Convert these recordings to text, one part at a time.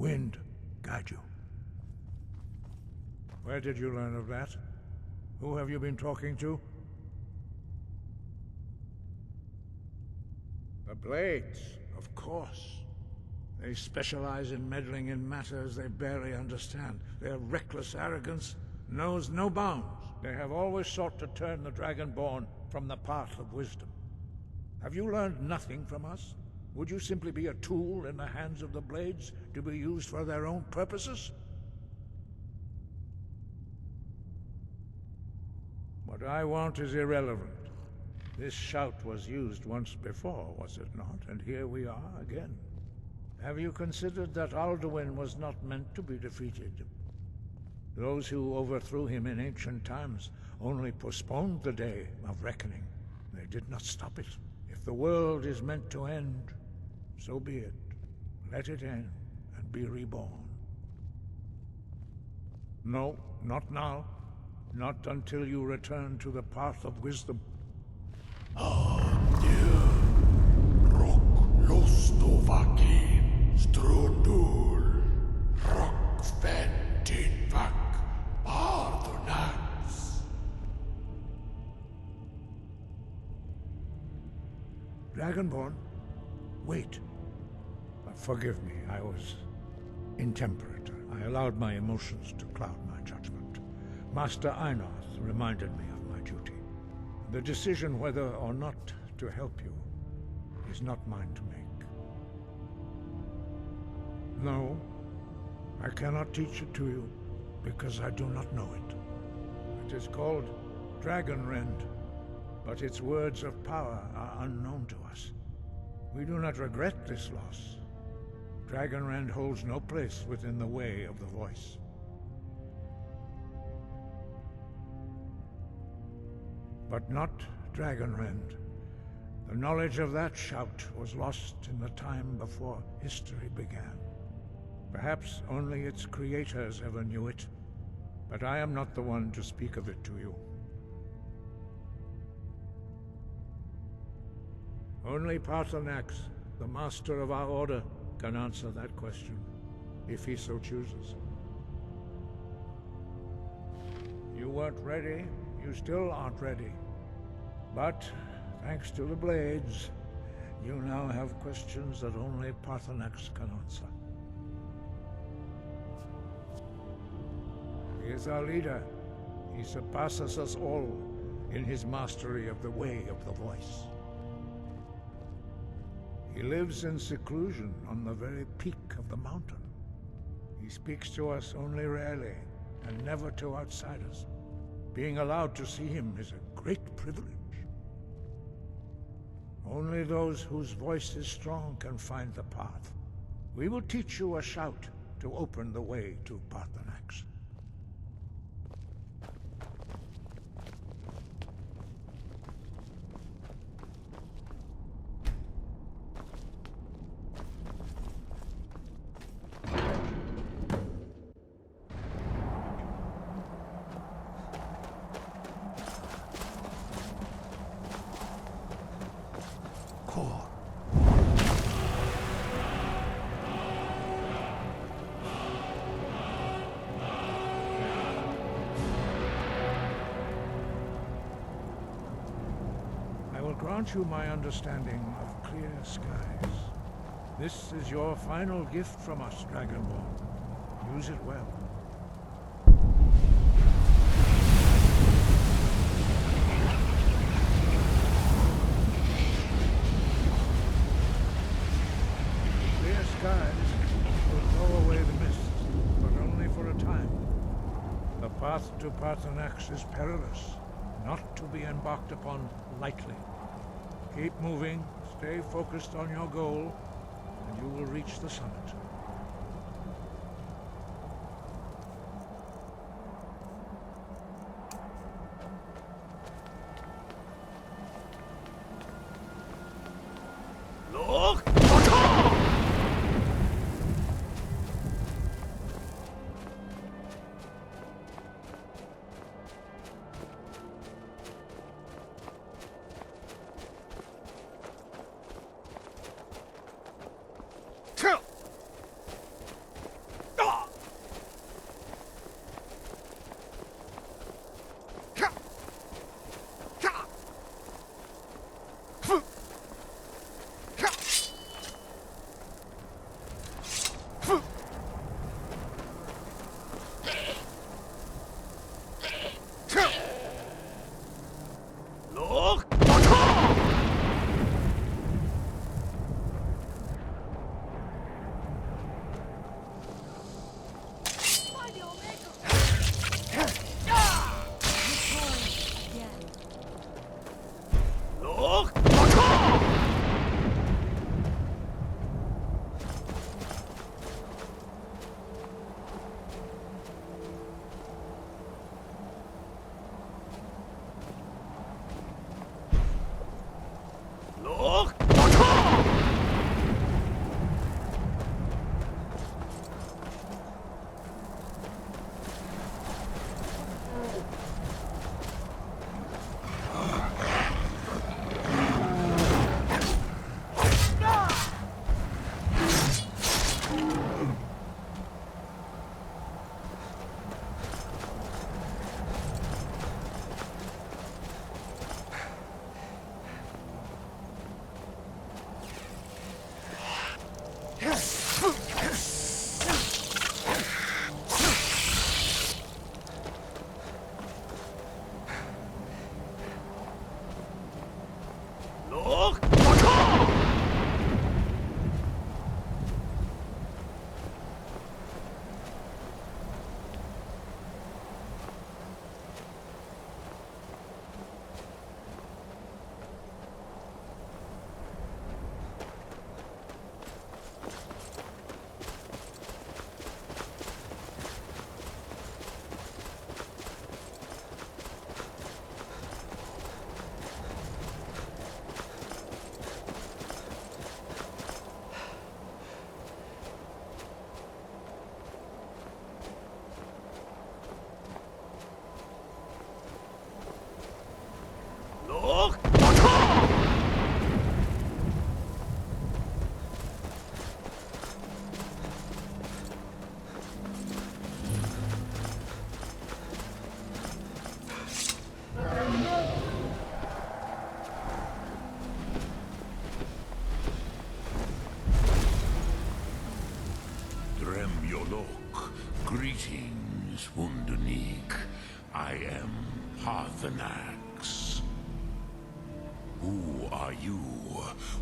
wind guide you. Where did you learn of that? Who have you been talking to? The Blades, of course. They specialize in meddling in matters they barely understand. Their reckless arrogance knows no bounds. They have always sought to turn the Dragonborn from the path of wisdom. Have you learned nothing from us? Would you simply be a tool in the hands of the Blades to be used for their own purposes? What I want is irrelevant. This shout was used once before, was it not? And here we are again. Have you considered that Alduin was not meant to be defeated? Those who overthrew him in ancient times only postponed the day of reckoning. They did not stop it. If the world is meant to end, so be it. Let it end and be reborn. No, not now. Not until you return to the path of wisdom. Dragonborn? Wait. Forgive me, I was intemperate. I allowed my emotions to cloud my judgment. Master Einoth reminded me of my duty. The decision whether or not to help you is not mine to make. No, I cannot teach it to you, because I do not know it. It is called Dragonrend, but its words of power are unknown to us. We do not regret this loss. Dragonrend holds no place within the way of the voice. But not Dragonrend. The knowledge of that shout was lost in the time before history began. Perhaps only its creators ever knew it, but I am not the one to speak of it to you. Only Paarthurnax, the master of our order, can answer that question, if he so chooses. You weren't ready, you still aren't ready. But, thanks to the Blades, you now have questions that only Paarthurnax can answer. He is our leader. He surpasses us all in his mastery of the way of the voice. He lives in seclusion on the very peak of the mountain. He speaks to us only rarely, and never to outsiders. Being allowed to see him is a great privilege. Only those whose voice is strong can find the path. We will teach you a shout to open the way to Paarthurnax. Grant you my understanding of clear skies. This is your final gift from us, Dragonborn. Use it well. Clear skies will blow away the mist, but only for a time. The path to Paarthurnax is perilous, not to be embarked upon lightly. Keep moving, stay focused on your goal, and you will reach the summit. Look! Greetings, Wundernik. I am Parthenax. Who are you?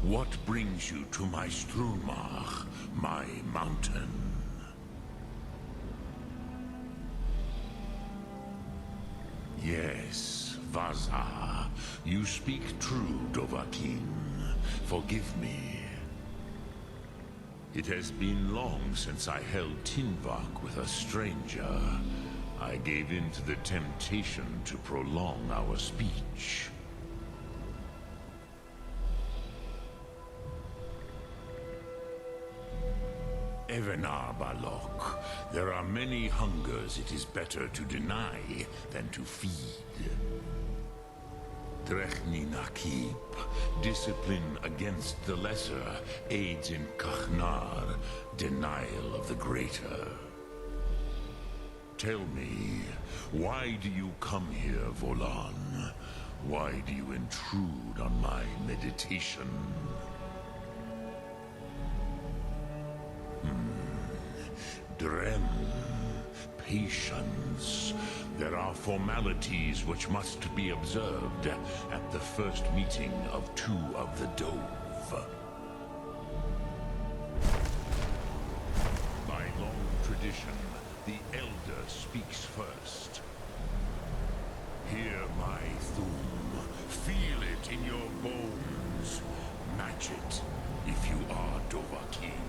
What brings you to my Strumach, my mountain? Yes, Vaza. You speak true, Dovahkiin. Forgive me. It has been long since I held Tinvak with a stranger. I gave in to the temptation to prolong our speech. Evenar Balok, there are many hungers it is better to deny than to feed. Drechni Nakib, discipline against the lesser, aids in Kachnar, denial of the greater. Tell me, why do you come here, Volan? Why do you intrude on my meditation? Drem, patience. There are formalities which must be observed at the first meeting of two of the Dove. By long tradition, the Elder speaks first. Hear my Thum. Feel it in your bones. Match it if you are Dovahkiin.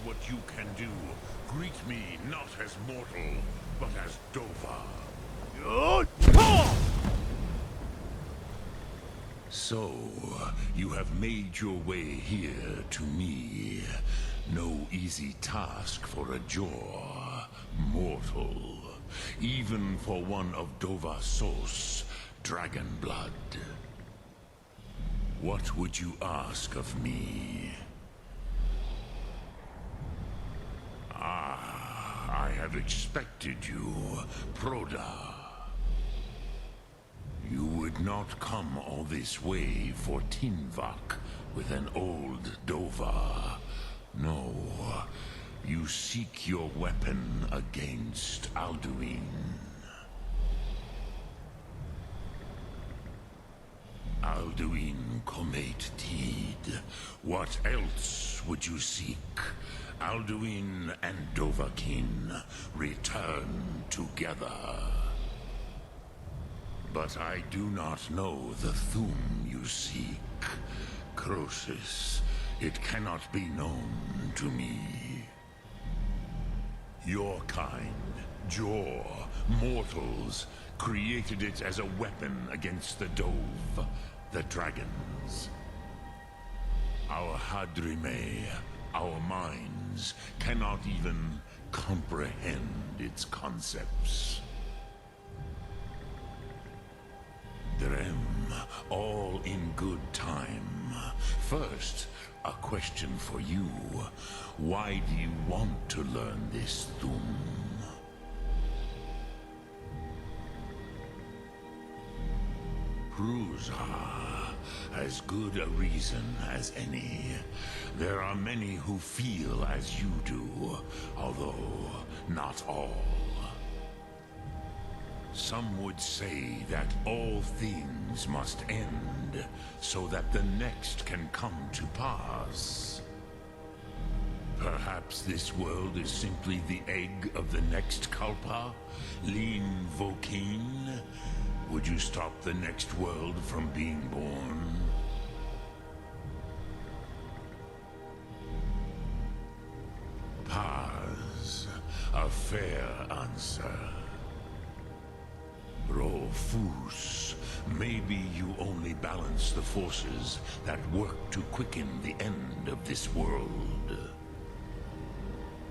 What you can do. Greet me not as mortal, but as Dova. So, you have made your way here to me. No easy task for a Jor, mortal. Even for one of Dova Sos, dragon blood. What would you ask of me? I have expected you, Proda. You would not come all this way for Tinvak with an old Dova. No, you seek your weapon against Alduin. Alduin Comate Tid. What else would you seek? Alduin and Dovahkiin return together. But I do not know the Thum you seek. Croesus, it cannot be known to me. Your kind, Jor, mortals, created it as a weapon against the Dove, the dragons. Our Hadrime, our minds, cannot even comprehend its concepts. Drem, all in good time. First, a question for you. Why do you want to learn this Thum? Prusa, as good a reason as any. There are many who feel as you do, although not all. Some would say that all things must end, so that the next can come to pass. Perhaps this world is simply the egg of the next Kalpa, Lean Vokeen. Would you stop the next world from being born? Paz, a fair answer. Rofus, maybe you only balance the forces that work to quicken the end of this world.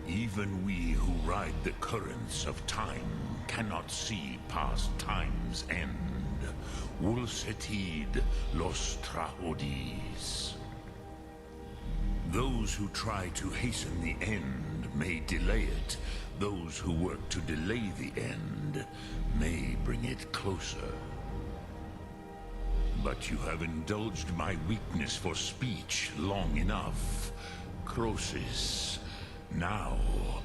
Even we who ride the currents of time cannot see past time's end. Wulsetid los trahodis. Those who try to hasten the end may delay it. Those who work to delay the end may bring it closer. But you have indulged my weakness for speech long enough, Croesus. Now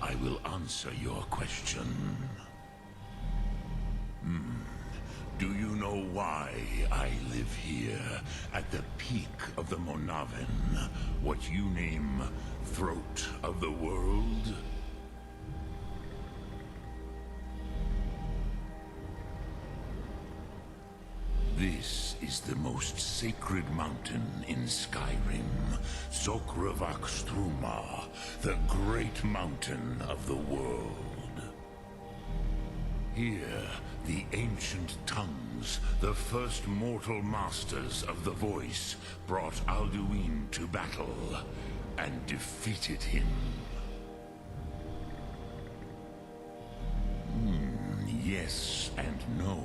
I will answer your question. Do you know why I live here, at the peak of the Monaven, what you name Throat of the World? This is the most sacred mountain in Skyrim, Zokravak Struma, the great mountain of the world. Here, the ancient tongues, the first mortal masters of the voice, brought Alduin to battle and defeated him. Yes and no.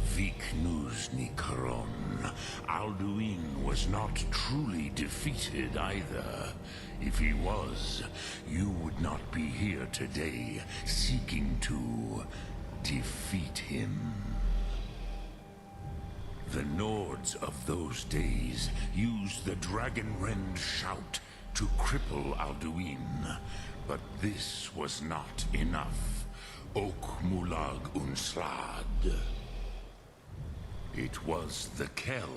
Viknus Nikaron. Alduin was not truly defeated either. If he was, you would not be here today seeking to defeat him. The Nords of those days used the Dragonrend shout to cripple Alduin, but this was not enough. Ok Mulag Unslad. It was the Kell,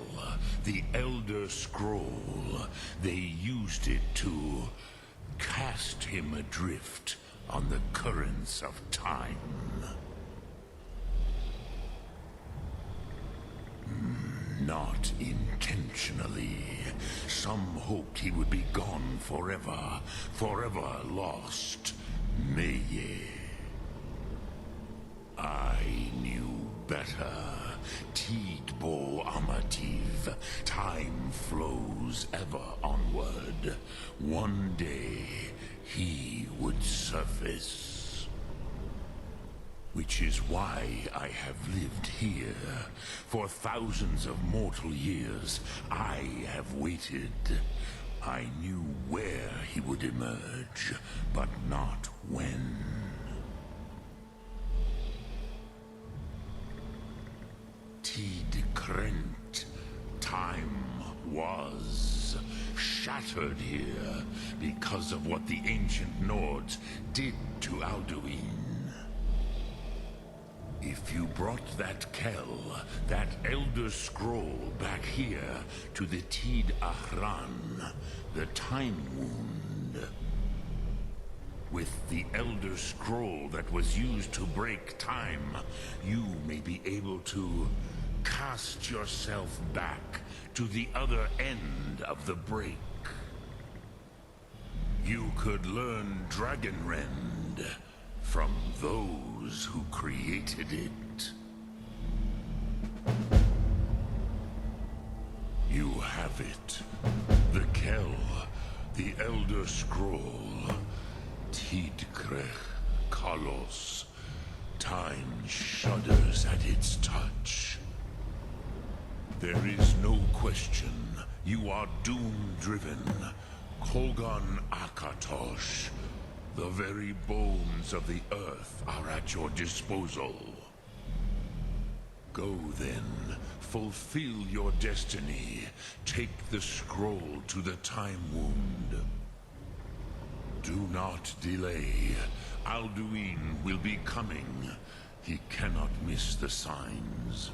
the Elder Scroll. They used it to cast him adrift on the currents of time. Not intentionally. Some hoped he would be gone forever, forever lost. Meye. I knew better. Tidbo Amativ. Time flows ever onward. One day, he would surface. Which is why I have lived here. For thousands of mortal years, I have waited. I knew where he would emerge, but not when. Tid Krent. Time was shattered here because of what the ancient Nords did to Alduin. If you brought that Kell, that Elder Scroll back here to the Tid Ahran, the Time Wound, with the Elder Scroll that was used to break time, you may be able to cast yourself back to the other end of the break. You could learn Dragonrend from those who created it. You have it. The Kell, the Elder Scroll, Tidkrech Kalos. Time shudders at its touch. There is no question. You are doom-driven. Kogan Akatosh. The very bones of the earth are at your disposal. Go then, fulfill your destiny. Take the scroll to the Time Wound. Do not delay. Alduin will be coming. He cannot miss the signs.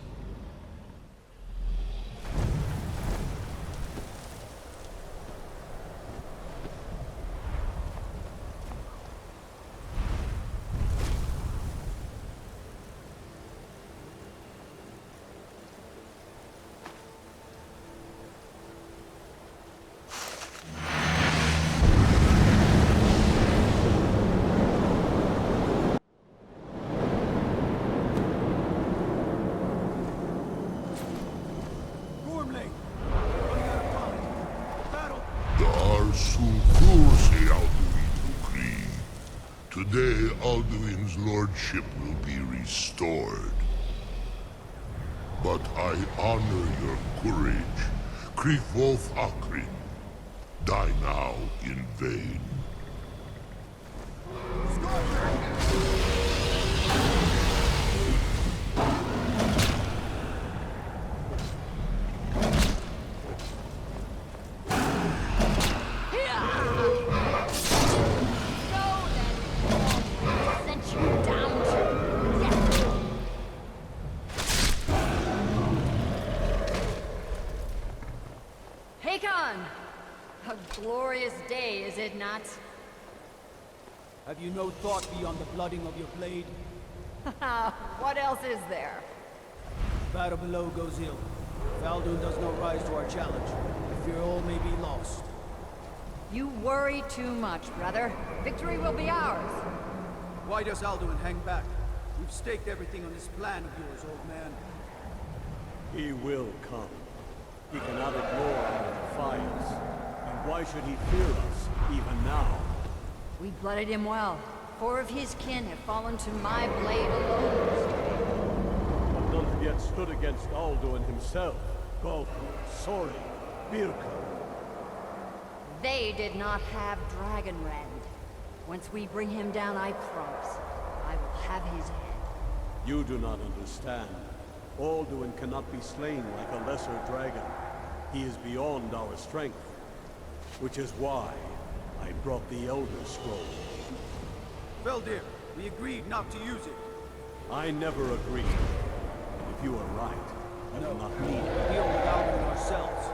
Today, Alduin's lordship will be restored. But I honor your courage. Revolves Akrin. Die now in vain. A glorious day, is it not? Have you no thought beyond the blooding of your blade? What else is there? Battle below goes ill. If Alduin does not rise to our challenge, I fear all may be lost. You worry too much, brother. Victory will be ours. Why does Alduin hang back? We've staked everything on this plan of yours, old man. He will come. He cannot ignore our defiance. And why should he fear us, even now? We blooded him well. 4 of his kin have fallen to my blade alone. But none have yet stood against Alduin himself. Golf, Sori, Birka. They did not have Dragonrend. Once we bring him down, I promise, I will have his head. You do not understand. Alduin cannot be slain like a lesser dragon. He is beyond our strength. Which is why I brought the Elder Scroll. Veldir, we agreed not to use it. I never agreed. And if you are right, you will not need it. Deal with Alduin ourselves.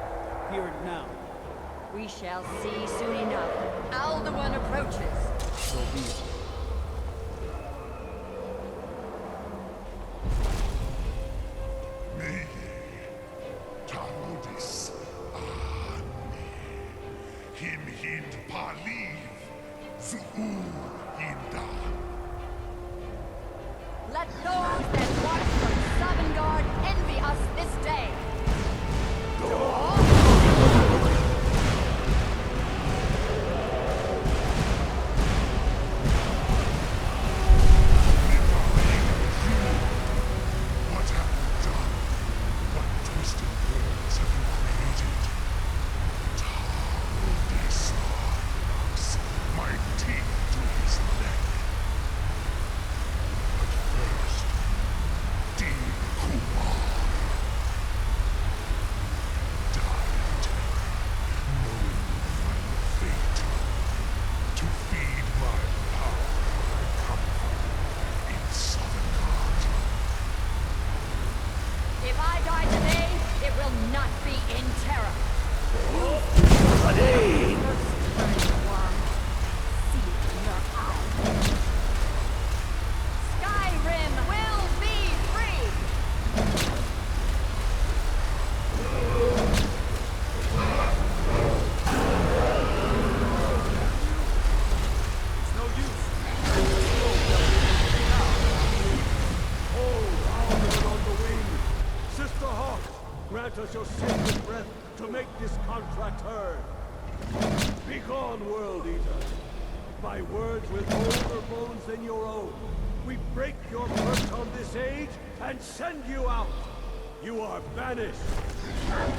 Hear it now. We shall see soon enough. Alduin approaches. So be it. Let those that watch from Sovngarde envy us this day. What have you done? What twisted worlds have you created? My teeth to his neck. But first, Dean Kumar. Die in terror, knowing your final fate. To feed my power and comfort in Sovngarde. If I die today, it will not be in terror. Skyrim will be free! It's no use. Alduin on the wing! Sister Hawk, grant us your sacred breath to make this contract heard. Begone, World-Eater. My words with older bones than your own. We break your perch on this age and send you out. You are banished. Shout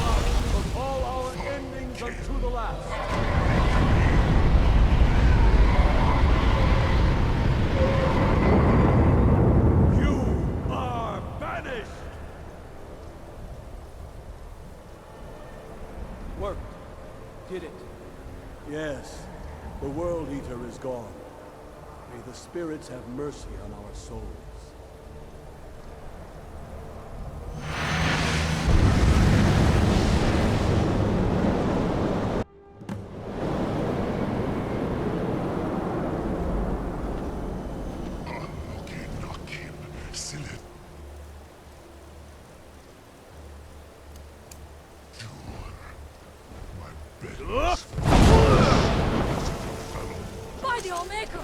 loud from all our endings unto the last. You are banished. Worked. Did it. Yes, the World-Eater is gone. May the spirits have mercy on our souls. By the Allmaker!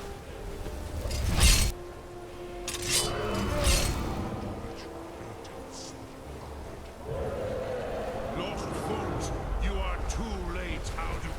Lost foot, you are too late, Alduin.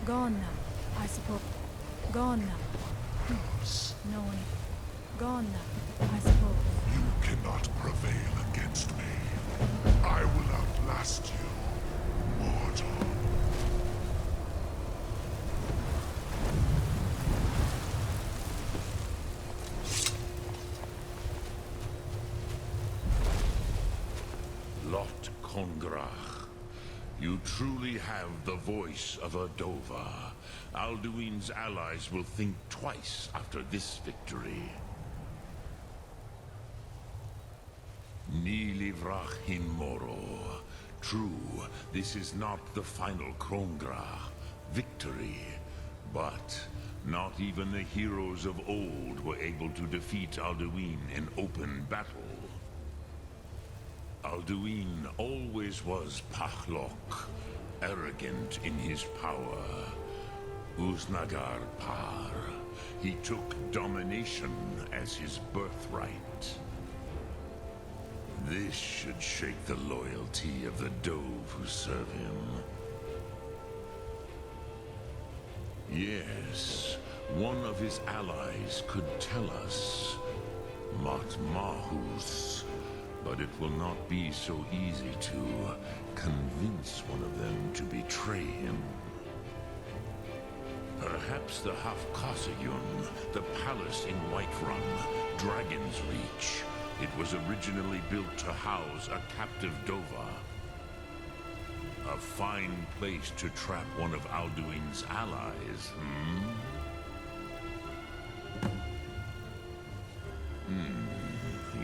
Gone now, I suppose. Gone now. No one. Gone now, I suppose. You cannot prevail against me. I will outlast you, mortal. Lot Kongrach, you truly have the voice of a Dova. Alduin's allies will think twice after this victory. Ni livrach hin moro. True, this is not the final Kongrach victory, but not even the heroes of old were able to defeat Alduin in open battle. Alduin always was Pachlok, arrogant in his power. Uznagar Par. He took domination as his birthright. This should shake the loyalty of the Dove who serve him. Yes, one of his allies could tell us. Matmahus. But it will not be so easy to convince one of them to betray him. Perhaps the Hafkasayun, the palace in Whiterun, Dragon's Reach. It was originally built to house a captive Dova. A fine place to trap one of Alduin's allies,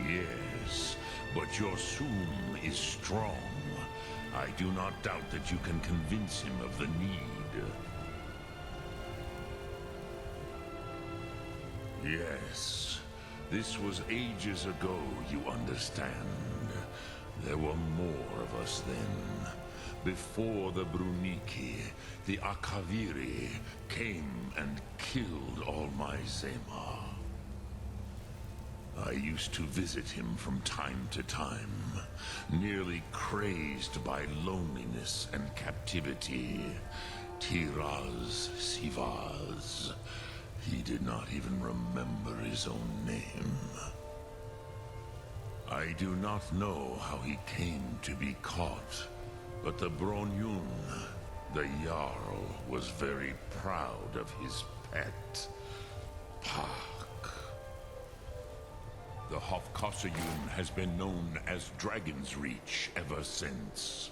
Yes. But your Soom is strong. I do not doubt that you can convince him of the need. Yes. This was ages ago, you understand. There were more of us then. Before the Bruniki, the Akaviri came and killed all my Zema. I used to visit him from time to time, nearly crazed by loneliness and captivity. Tiraz Sivaz. He did not even remember his own name. I do not know how he came to be caught, but the Bronyun, the Jarl, was very proud of his pet, Pak. The Hofkossayun has been known as Dragon's Reach ever since.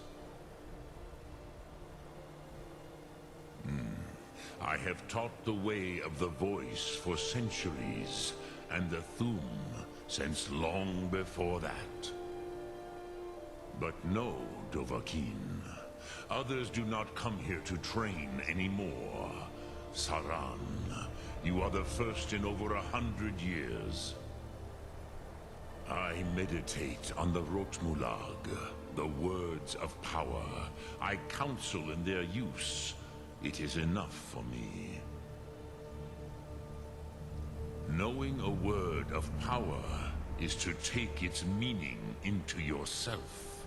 I have taught the way of the voice for centuries, and the Thum since long before that. But no, Dovahkiin. Others do not come here to train anymore. Saran, you are the first in over 100 years. I meditate on the Rotmulag, the words of power. I counsel in their use. It is enough for me. Knowing a word of power is to take its meaning into yourself.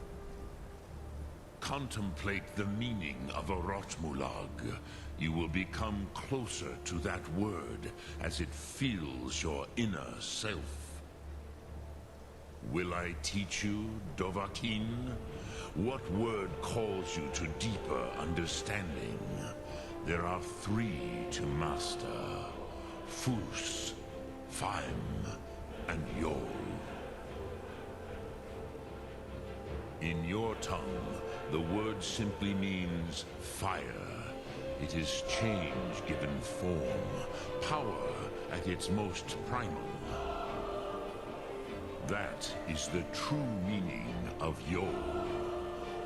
Contemplate the meaning of a Rotmulag. You will become closer to that word as it fills your inner self. Will I teach you, Dovahkiin? What word calls you to deeper understanding? There are 3 to master. Fus, Faim, and Yol. In your tongue, the word simply means fire. It is change given form, power at its most primal. That is the true meaning of Yol.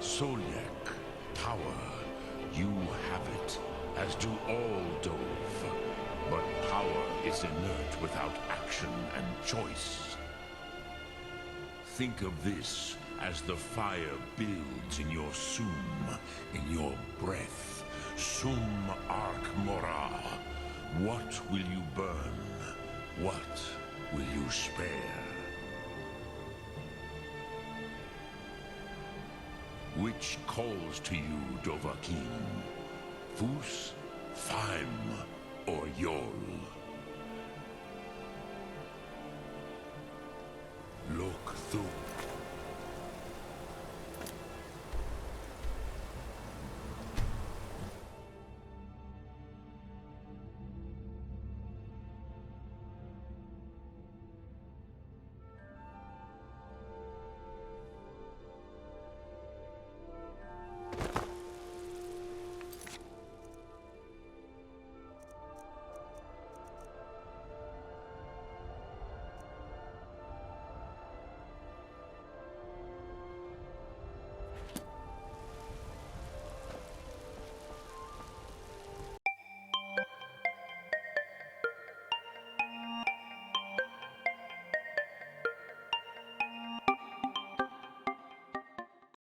Solyek, power. You have it, as do all Dove. But power is inert without action and choice. Think of this as the fire builds in your sum, in your breath. Sum Ark Mora. What will you burn? What will you spare? Which calls to you, Dovahkiin? Fus, Faim, or Yol?